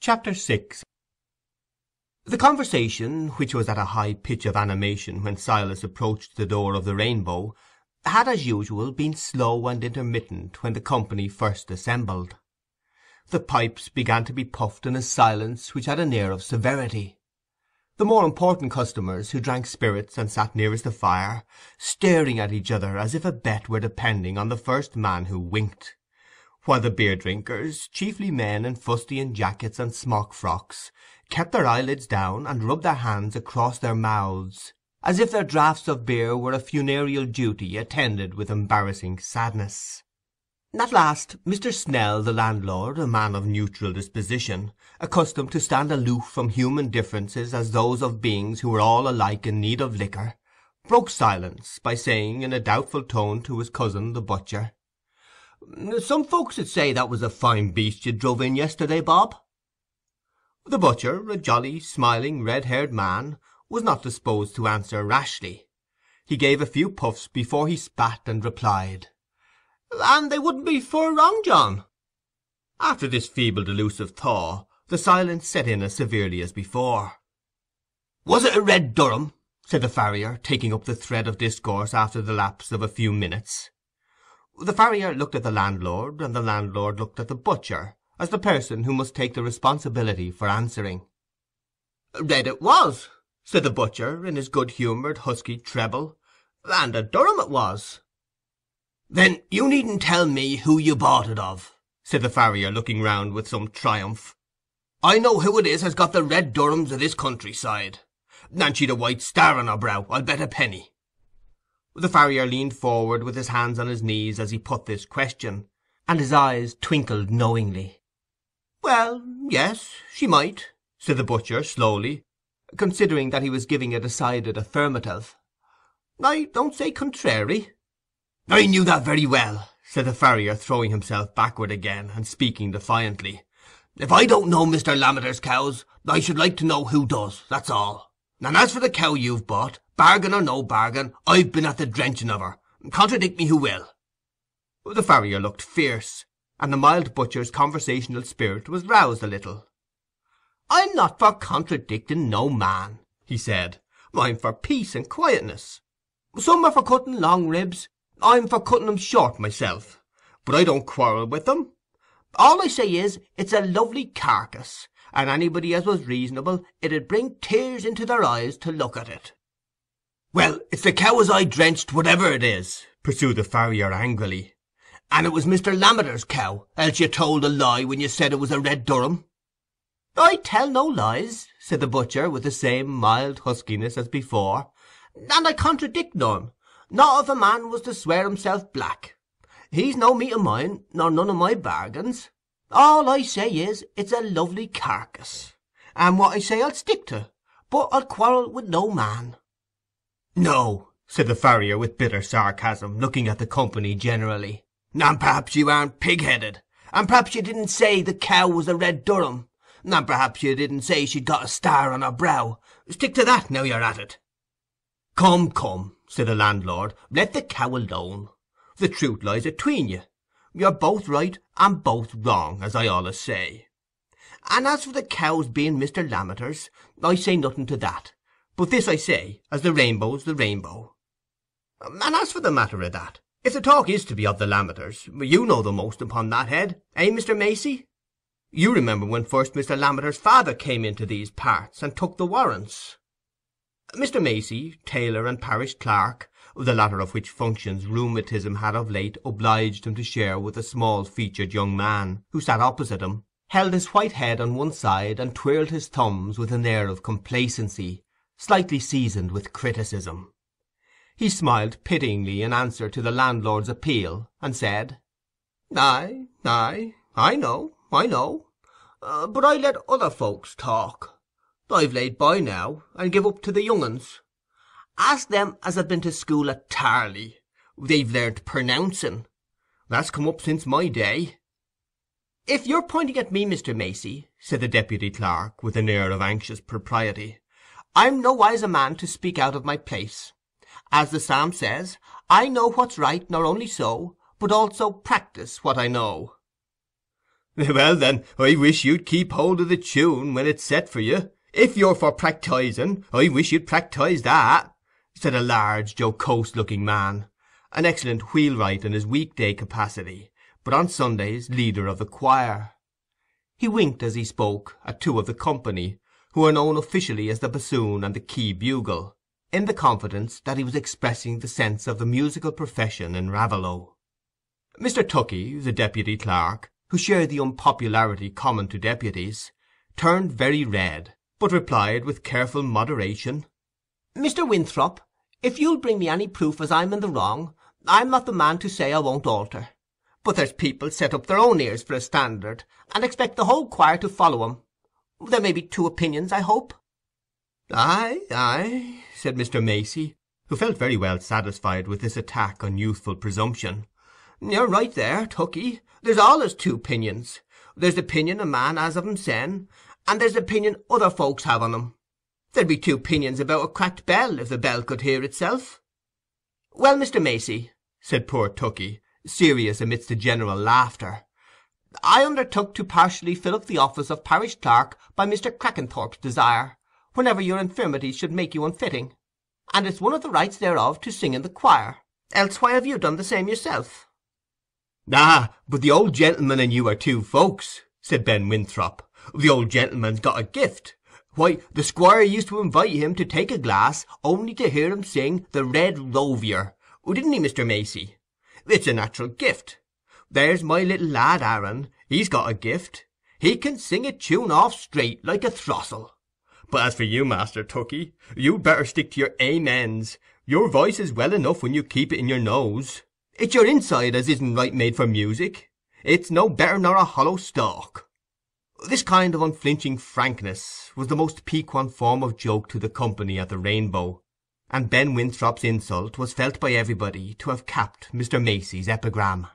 Chapter 6. The conversation, which was at a high pitch of animation when Silas approached the door of the Rainbow, had as usual been slow and intermittent when the company first assembled. The pipes began to be puffed in a silence which had an air of severity. The more important customers, who drank spirits and sat nearest the fire, staring at each other as if a bet were depending on the first man who winked, while the beer-drinkers, chiefly men in fustian jackets and smock-frocks, kept their eyelids down and rubbed their hands across their mouths, as if their draughts of beer were a funereal duty attended with embarrassing sadness. At last Mr. Snell, the landlord, a man of neutral disposition, accustomed to stand aloof from human differences as those of beings who were all alike in need of liquor, broke silence by saying in a doubtful tone to his cousin the butcher, "Some folks 'ud say that was a fine beast you druv in yesterday, Bob." The butcher, a jolly, smiling, red-haired man, was not disposed to answer rashly. He gave a few puffs before he spat and replied, "And they wouldn't be fur wrong, John." After this feeble delusive thaw, the silence set in as severely as before. "Was it a red Durham?" said the farrier, taking up the thread of discourse after the lapse of a few minutes. The farrier looked at the landlord, and the landlord looked at the butcher, as the person who must take the responsibility for answering. "Red it was," said the butcher, in his good-humoured husky treble, "and a Durham it was." "Then you needn't tell me who you bought it of," said the farrier, looking round with some triumph. "I know who it is has got the red Durhams of this countryside, and she'd a white star on her brow, I'll bet a penny." The farrier leaned forward with his hands on his knees as he put this question, and his eyes twinkled knowingly. "Well, yes, she might," said the butcher slowly, considering that he was giving a decided affirmative. "I don't say contrary." "I knew that very well," said the farrier, throwing himself backward again, and speaking defiantly. "If I don't know Mr. Lammeter's cows, I should like to know who does, that's all. And as for the cow you've bought, bargain or no bargain, I've been at the drenching of her. Contradict me who will." The farrier looked fierce, and the mild butcher's conversational spirit was roused a little. "I'm not for contradicting no man," he said. "I'm for peace and quietness. Some are for cutting long ribs, I'm for cutting 'em short myself, but I don't quarrel with them. All I say is, it's a lovely carcass, and anybody as was reasonable, it'd bring tears into their eyes to look at it." "Well, it's the cow as I drenched, whatever it is," pursued the farrier angrily. "And it was Mr. Lammeter's cow, else you told a lie when you said it was a red Durham." "I tell no lies," said the butcher, with the same mild huskiness as before, "and I contradict none, not if a man was to swear himself black. He's no meat of mine, nor none of my bargains. All I say is, it's a lovely carcass, and what I say I'll stick to, but I'll quarrel with no man." "No," said the farrier with bitter sarcasm, looking at the company generally. "And perhaps you aren't pig-headed, and perhaps you didn't say the cow was a red Durham, and perhaps you didn't say she'd got a star on her brow. Stick to that, now you're at it." "Come, come," said the landlord, "let the cow alone. The truth lies atween you. You're both right and both wrong, as I allus say. And as for the cow's being Mr. Lammeter's, I say nothing to that, but this I say, as the rainbow's the rainbow. And as for the matter of that, if the talk is to be of the Lammeters, you know the most upon that head, Mr. Macey? You remember when first Mr. Lammeter's father came into these parts, and took the warrants." Mr. Macey, tailor and parish clerk, the latter of which functions rheumatism had of late obliged him to share with a small-featured young man, who sat opposite him, held his white head on one side and twirled his thumbs with an air of complacency, slightly seasoned with criticism. He smiled pityingly in answer to the landlord's appeal, and said, "Aye, I know, but I let other folks talk. I've laid by now, and give up to the young uns. Ask them as have been to school at Tarley. They've learnt pernouncing. That's come up since my day." "If you're pointing at me, Mr. Macey," said the deputy clerk, with an air of anxious propriety, "I'm nowise a man to speak out of my place. As the psalm says, I know what's right, nor only so, but also practise what I know." Well then, I wish you'd keep hold of the tune when it's set for you. If you're for practising, I wish you'd practise that," said a large, jocose-looking man, an excellent wheelwright in his weekday capacity, but on Sundays leader of the choir. He winked as he spoke at two of the company, who were known officially as the bassoon and the key bugle, in the confidence that he was expressing the sense of the musical profession in Raveloe. Mr. Tuckey, the deputy clerk, who shared the unpopularity common to deputies, turned very red, but replied with careful moderation, "Mr. Winthrop, if you'll bring me any proof as I'm in the wrong, I'm not the man to say I won't alter. But there's people set up their own ears for a standard, and expect the whole choir to follow 'em. There may be two opinions, I hope." "Aye, aye," said Mr. Macey, who felt very well satisfied with this attack on youthful presumption. "You're right there, Tuckey. There's allays two opinions. There's the opinion a man has of himsen, and there's the opinion other folks have on him. There'd be two opinions about a cracked bell, if the bell could hear itself." "Well, Mr. Macey," said poor Tuckey, serious amidst the general laughter, "I undertook to partially fill up the office of parish clerk by Mr. Crackenthorp's desire, whenever your infirmities should make you unfitting, and it's one of the rights thereof to sing in the choir. Else why have you done the same yourself?" "Ah, but the old gentleman and you are two folks," said Ben Winthrop. "The old gentleman's got a gift. Why, the squire used to invite him to take a glass, only to hear him sing the Red Rovier, didn't he, Mr. Macey? It's a natural gift. There's my little lad Aaron, he's got a gift. He can sing a tune off straight, like a throstle. But as for you, Master Tuckey, you'd better stick to your amens. Your voice is well enough when you keep it in your nose. It's your inside as isn't right made for music. It's no better nor a hollow stalk." This kind of unflinching frankness was the most piquant form of joke to the company at the Rainbow, and Ben Winthrop's insult was felt by everybody to have capped Mr. Macey's epigram.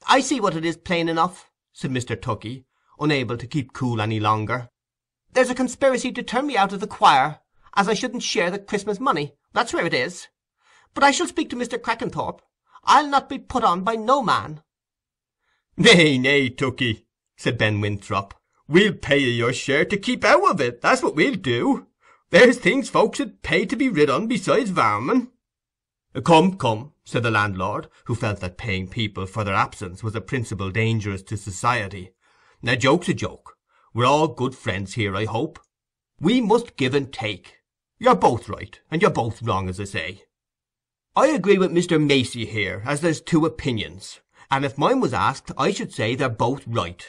"I see what it is plain enough," said Mr. Tuckey, unable to keep cool any longer. "There's a conspiracy to turn me out of the choir, as I shouldn't share the Christmas money, that's where it is. But I shall speak to Mr. Crackenthorp. I'll not be put on by no man." "Nay, nay, Tuckey," said Ben Winthrop, "we'll pay you your share to keep out of it, that's what we'll do. There's things folks 'ud pay to be rid on besides varmin." "Come, come," said the landlord, who felt that paying people for their absence was a principle dangerous to society. "A joke's a joke. We're all good friends here, I hope. We must give and take. You're both right, and you're both wrong, as I say. I agree with Mr. Macey here, as there's two opinions, and if mine was asked, I should say they're both right.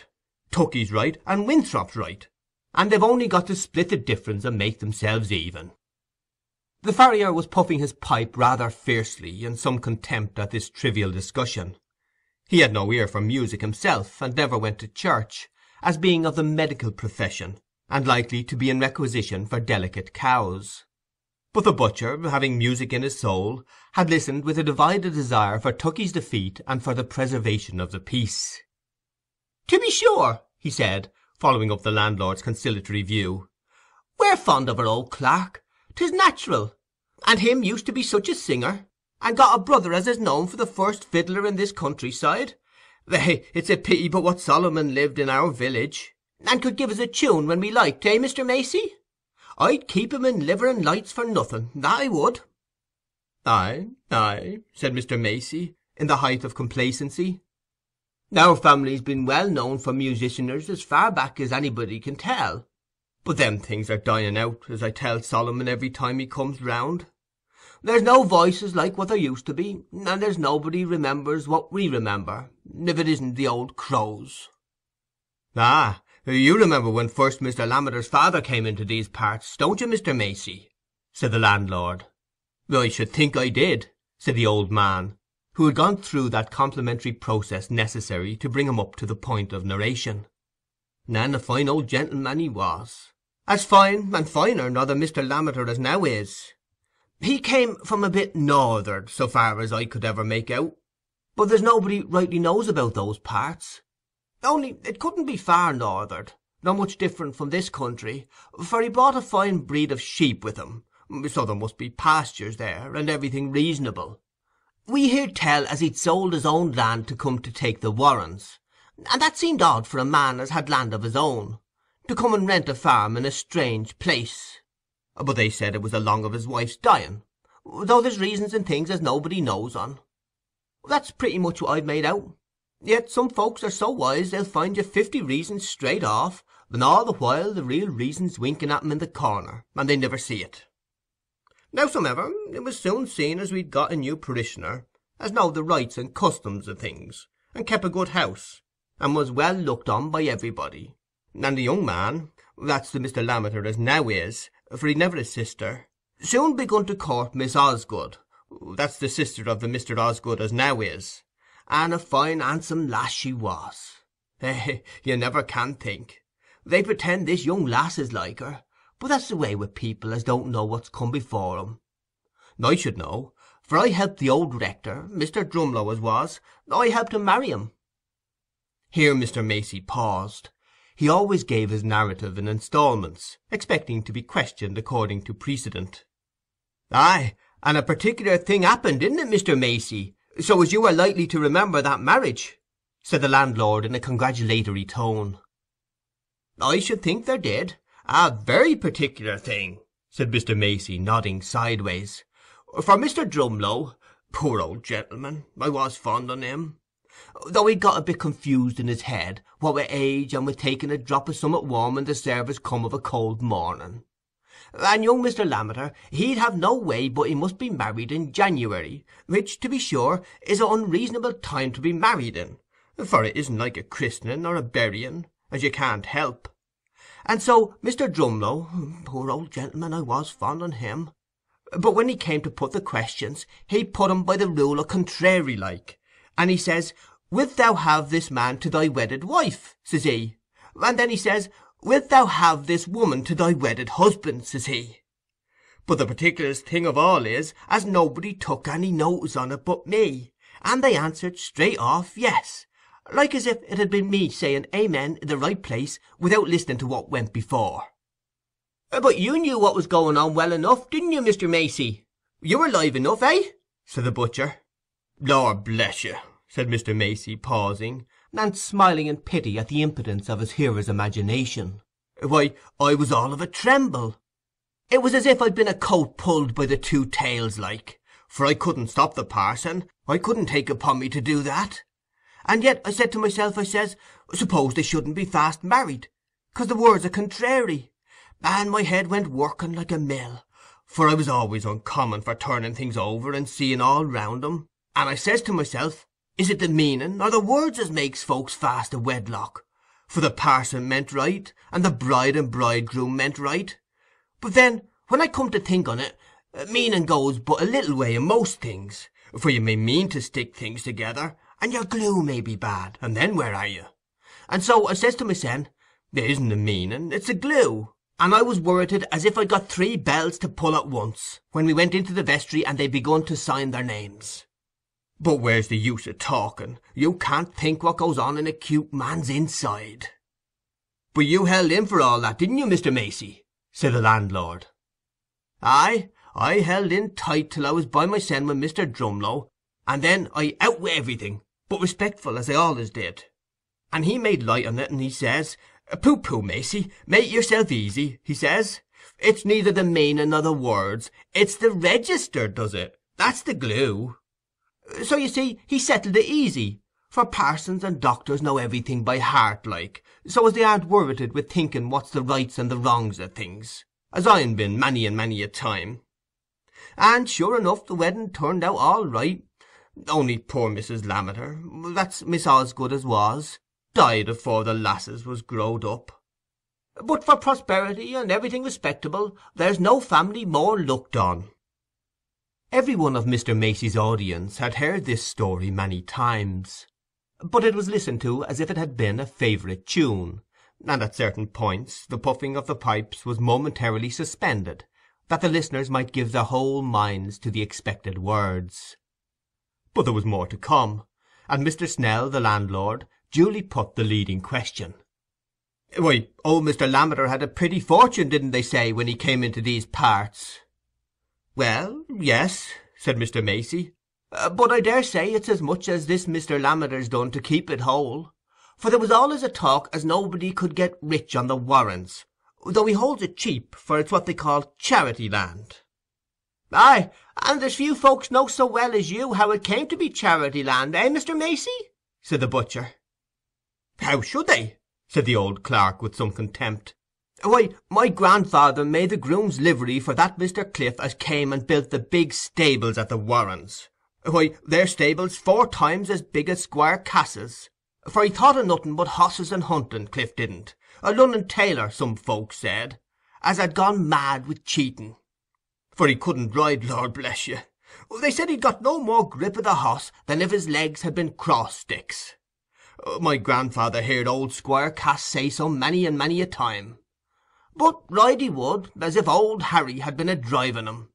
Tuckey's right, and Winthrop's right, and they've only got to split the difference and make themselves even." The farrier was puffing his pipe rather fiercely, in some contempt at this trivial discussion. He had no ear for music himself, and never went to church, as being of the medical profession, and likely to be in requisition for delicate cows. But the butcher, having music in his soul, had listened with a divided desire for Tuckey's defeat and for the preservation of the peace. "To be sure," he said, following up the landlord's conciliatory view, "we're fond of our old clerk. 'Tis natural. And him used to be such a singer, and got a brother as is known for the first fiddler in this countryside. It's a pity but what Solomon lived in our village, and could give us a tune when we liked, Mr. Macey? I'd keep him in liver and lights for nothing, that I would." "Aye, aye," said Mr. Macey, in the height of complacency. "Our family's been well known for musicianers as far back as anybody can tell. But them things are dying out, as I tell Solomon every time he comes round. There's no voices like what there used to be, and there's nobody remembers what we remember, if it isn't the old crows." "Ah, you remember when first Mr. Lammeter's father came into these parts, don't you, Mr. Macey?" said the landlord. "I should think I did," said the old man, who had gone through that complimentary process necessary to bring him up to the point of narration. "And a fine old gentleman he was, as fine and finer nor the Mr. Lammeter as now is. He came from a bit north'ard, so far as I could ever make out, but there's nobody rightly knows about those parts. Only it couldn't be far north'ard, nor much different from this country, for he brought a fine breed of sheep with him, so there must be pastures there, and everything reasonable. We heard tell as he'd sold his own land to come to take the Warrens, and that seemed odd for a man as had land of his own, to come and rent a farm in a strange place. But they said it was along of his wife's dying, though there's reasons and things as nobody knows on. That's pretty much what I've made out. Yet some folks are so wise they'll find you 50 reasons straight off, and all the while the real reason's winking at 'em in the corner, and they never see it. Howsomever, it was soon seen as we'd got a new parishioner, as knowed the rights and customs o' things, and kep a good house, and was well looked on by everybody. And the young man, that's the Mr. Lammeter as now is, for he'd never a sister, soon begun to court Miss Osgood, that's the sister of the Mr. Osgood as now is, and a fine handsome lass she was. You never can think. They pretend this young lass is like her, but that's the way with people as don't know what's come before 'em. I should know, for I helped the old rector, Mr. Drumlow as was, I helped him marry him." Here Mr. Macey paused. He always gave his narrative in instalments, expecting to be questioned according to precedent. "Aye, and a particular thing happened, didn't it, Mr. Macey, so as you were likely to remember that marriage?" said the landlord in a congratulatory tone. "I should think there did. A very particular thing," said Mr. Macey, nodding sideways. "For Mr. Drumlow, poor old gentleman, I was fond on him, though he'd got a bit confused in his head, what with age and with taking a drop of summat warm when the service come of a cold morning. And young Mr. Lammeter, he'd have no way but he must be married in January, which, to be sure, is an unreasonable time to be married in, for it isn't like a christening or a burying, as you can't help. And so Mr. Drumlow, poor old gentleman, I was fond on him, but when he came to put the questions, he put 'em by the rule o' contrary like, and he says, 'Wilt thou have this man to thy wedded wife?' says he, and then he says, 'Wilt thou have this woman to thy wedded husband?' says he. But the particularest thing of all is, as nobody took any notice on it but me, and they answered straight off yes, like as if it had been me saying amen in the right place, without listening to what went before." "But you knew what was going on well enough, didn't you, Mr. Macey? You were live enough, eh?" said the butcher. "Lor bless you," said Mr. Macey, pausing, and smiling in pity at the impotence of his hearer's imagination. "Why, I was all of a tremble. It was as if I'd been a coat pulled by the two tails like, for I couldn't stop the parson, I couldn't take upon me to do that. And yet I said to myself, I says, suppose they shouldn't be fast married, 'cause the words are contrary, and my head went working like a mill, for I was always uncommon for turning things over and seeing all round 'em, and I says to myself, is it the meaning or the words as makes folks fast a wedlock? For the parson meant right, and the bride and bridegroom meant right. But then, when I come to think on it, meaning goes but a little way in most things, for you may mean to stick things together, and your glue may be bad, and then where are you? And so I says to mysen, it isn't the meaning, it's the glue, and I was worrited as if I'd got 3 bells to pull at once, when we went into the vestry and they begun to sign their names. But where's the use of talking? You can't think what goes on in a cute man's inside." "But you held in for all that, didn't you, Mr. Macey?" said the landlord. "Aye, I held in tight till I was by mysen with Mr. Drumlow, and then I out with everything, but respectful, as I allays did. And he made light on it, and he says, 'Pooh, Macey, make yourself easy,' he says. 'It's neither the meaning nor the words, it's the register does it, that's the glue.' So you see he settled it easy, for parsons and doctors know everything by heart like, so as they aren't worrited with thinking what's the rights and the wrongs of things, as I'n been many and many a time. And sure enough the wedding turned out all right, only poor Mrs. Lammeter, that's Miss Osgood as was, died afore the lasses was growed up. But for prosperity and everything respectable, there's no family more looked on." Every one of Mr. Macey's audience had heard this story many times, but it was listened to as if it had been a favourite tune, and at certain points the puffing of the pipes was momentarily suspended, that the listeners might give their whole minds to the expected words. But there was more to come, and Mr. Snell, the landlord, duly put the leading question. "Why, old Mr. Lammeter had a pretty fortune, didn't they say, when he came into these parts?" "Well, yes," said Mr. Macey, "but I daresay it's as much as this Mr. Lammeter's done to keep it whole, for there was allays a talk as nobody could get rich on the Warrens, though he holds it cheap, for it's what they call charity land. Aye, and there's few folks know so well as you how it came to be charity land, eh, Mr. Macey? Said the butcher. How should they? Said the old clerk with some contempt. Why, my grandfather made the groom's livery for that Mr. Cliff as came and built the big stables at the Warrens. Why, their stables 4 times as big as Squire Cass's, for he thought of nothing but hosses and hunting, Cliff didn't. A Lunnon tailor, some folks said, as had gone mad with cheating. For he couldn't ride, Lord bless you. They said he'd got no more grip of the hoss than if his legs had been cross-sticks. My grandfather heard old Squire Cass say so many and many a time. But ride he would, as if old Harry had been a-driving him.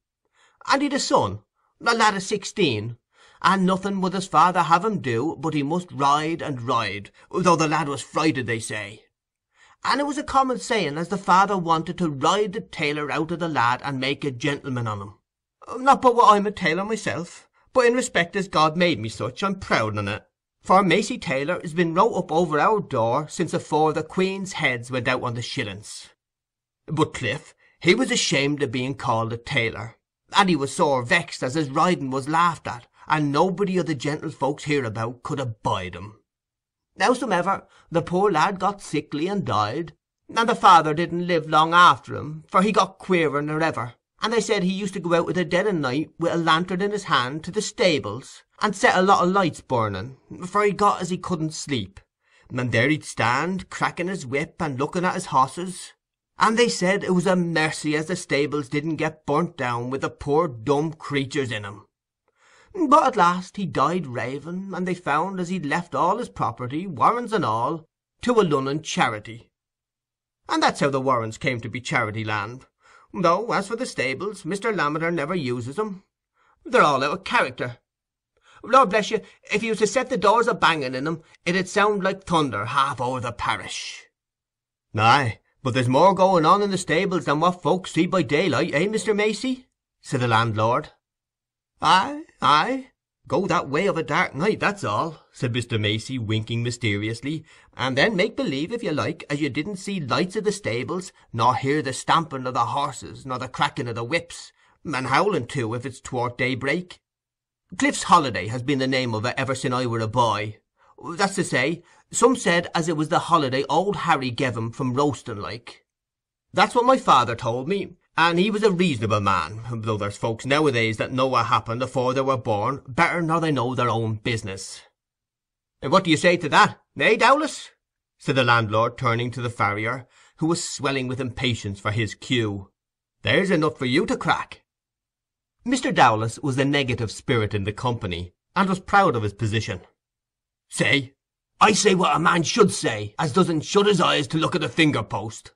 And he'd a son, a lad of 16, and nothing would his father have him do but he must ride and ride, though the lad was frighted, they say. And it was a common saying as the father wanted to ride the tailor out of the lad and make a gentleman on him. Not but what I'm a tailor myself, but in respect as God made me such, I'm proud on it. For Macey Tailor has been wrote up over our door since afore the Queen's heads went out on the shillings. But Cliff, he was ashamed of being called a tailor, and he was sore vexed as his riding was laughed at, and nobody of the gentlefolks hereabout could abide him. Howsomever, the poor lad got sickly and died, and the father didn't live long after him, for he got queerer nor ever, and they said he used to go out with the dead of night with a lantern in his hand to the stables, and set a lot of lights burning, for he got as he couldn't sleep, and there he'd stand, cracking his whip and looking at his hosses, and they said it was a mercy as the stables didn't get burnt down with the poor dumb creatures in 'em. But at last he died raving, and they found as he'd left all his property, Warrens and all, to a Lunnon charity. And that's how the Warrens came to be charity land, though, as for the stables, Mr. Lammeter never uses 'em. They're all out of character. Lord bless you, if you was to set the doors a-banging in 'em, it'd sound like thunder half over the parish. Aye, but there's more going on in the stables than what folks see by daylight, eh, Mr. Macey? Said the landlord. Aye, go that way of a dark night, that's all, said Mr. Macey, winking mysteriously, and then make believe, if you like, as you didn't see lights of the stables, nor hear the stamping of the horses, nor the cracking of the whips, and howling too, if it's toward daybreak. Cliff's Holiday has been the name of it ever sin' I were a boy. That's to say, some said as it was the holiday old Harry gev him from roasting like. That's what my father told me, and he was a reasonable man, though there's folks nowadays that know what happened afore they were born better nor they know their own business. And what do you say to that, eh, Dowlas? Said the landlord, turning to the farrier, who was swelling with impatience for his cue. There's a nut for you to crack. Mr. Dowlas was the negative spirit in the company, and was proud of his position. Say? I say what a man should say, as doesn't shut his eyes to look at a finger-post.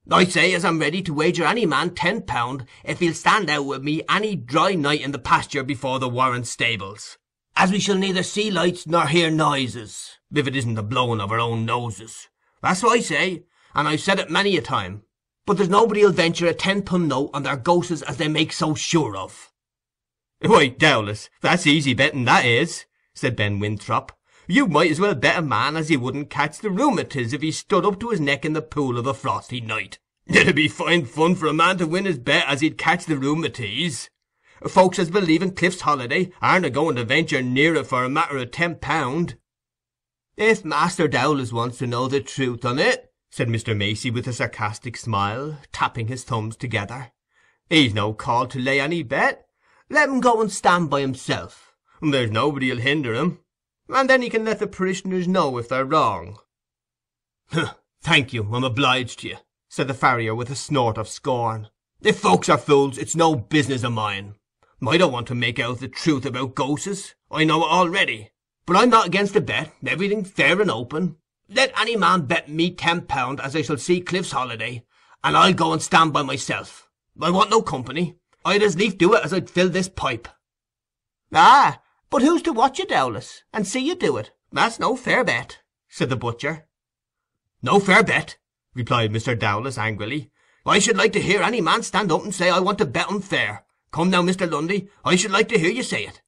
I say as I'm ready to wager any man £10 if he'll stand out with me any dry night in the pasture before the Warren stables, as we shall neither see lights nor hear noises, if it isn't the blowing of our own noses. That's what I say, and I've said it many a time, but there's nobody'll venture a £10 note on their ghostes as they make so sure of. Why, Dowlas, that's easy betting, that is, said Ben Winthrop. You might as well bet a man as he wouldn't catch the rheumatiz if he stood up to his neck in the pool of a frosty night. It'd be fine fun for a man to win his bet as he'd catch the rheumatiz. Folks as believe in Cliff's Holiday aren't a-going to venture near it for a matter of £10. If Master Dowlas wants to know the truth on it, said Mr. Macey with a sarcastic smile, tapping his thumbs together, he's no call to lay any bet. Let him go and stand by himself. There's nobody'll hinder him, and then he can let the parishioners know if they're wrong. Thank you, I'm obliged to you, said the farrier with a snort of scorn. If folks are fools, it's no business of mine. I don't want to make out the truth about ghostes, I know it already. But I'm not against a bet, everything fair and open. Let any man bet me £10 as I shall see Cliff's Holiday, and I'll go and stand by myself. I want no company. I'd as lief do it as I'd fill this pipe. Ah, but who's to watch you, Dowlas, and see you do it? That's no fair bet, said the butcher. No fair bet, replied Mr. Dowlas angrily. I should like to hear any man stand up and say I want to bet him fair. Come now, Mr. Lundy, I should like to hear you say it.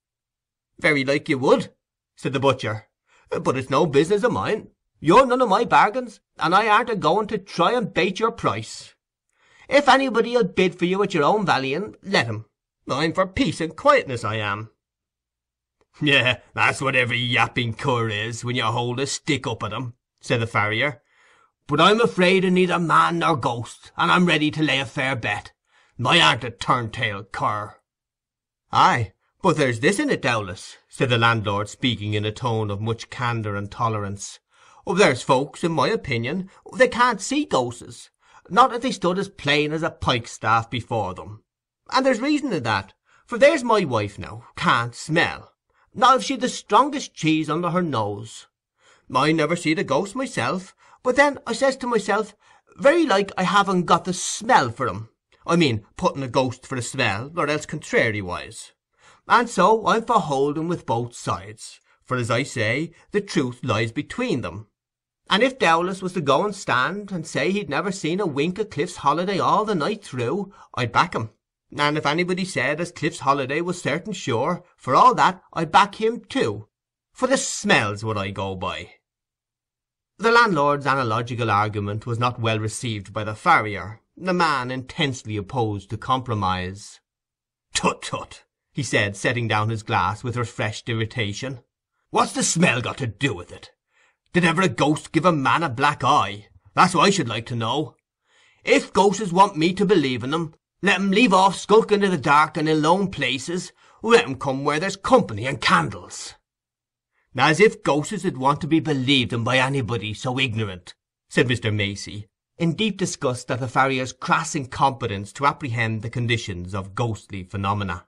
Very like you would, said the butcher, but it's no business of mine. You're none of my bargains, and I aren't a-going to try and bate your price. If anybody'll bid for you at your own valuing, let him. I'm for peace and quietness, I am." "Yeah, that's what every yapping cur is, when you hold a stick up at him," said the farrier. "But I'm afraid of neither man nor ghost, and I'm ready to lay a fair bet. I aren't a turn-tail cur." "Aye, but there's this in it, Dowlas," said the landlord, speaking in a tone of much candour and tolerance. "There's folks, in my opinion, they can't see ghostes, not if they stood as plain as a pikestaff before them. And there's reason in that, for there's my wife now, can't smell, not if she'd the strongest cheese under her nose. I never seed a ghost myself, but then I says to myself, very like I haven't got the smell for 'em. I mean, putting a ghost for a smell, or else contrariwise. And so I'm for holding with both sides, for, as I say, the truth lies between them. And if Dowlas was to go and stand, and say he'd never seen a wink of Cliff's Holiday all the night through, I'd back him. And if anybody said as Cliff's Holiday was certain sure, for all that I'd back him too. For the smell's what I go by." The landlord's analogical argument was not well received by the farrier, the man intensely opposed to compromise. "Tut, tut," he said, setting down his glass with refreshed irritation. "What's the smell got to do with it? Did ever a ghost give a man a black eye? That's what I should like to know. If ghosts want me to believe in 'em, let 'em leave off skulking in the dark and in lone places. Let 'em come where there's company and candles." "As if ghosts 'ud want to be believed in by anybody so ignorant," said Mr. Macey, in deep disgust at the farrier's crass incompetence to apprehend the conditions of ghostly phenomena.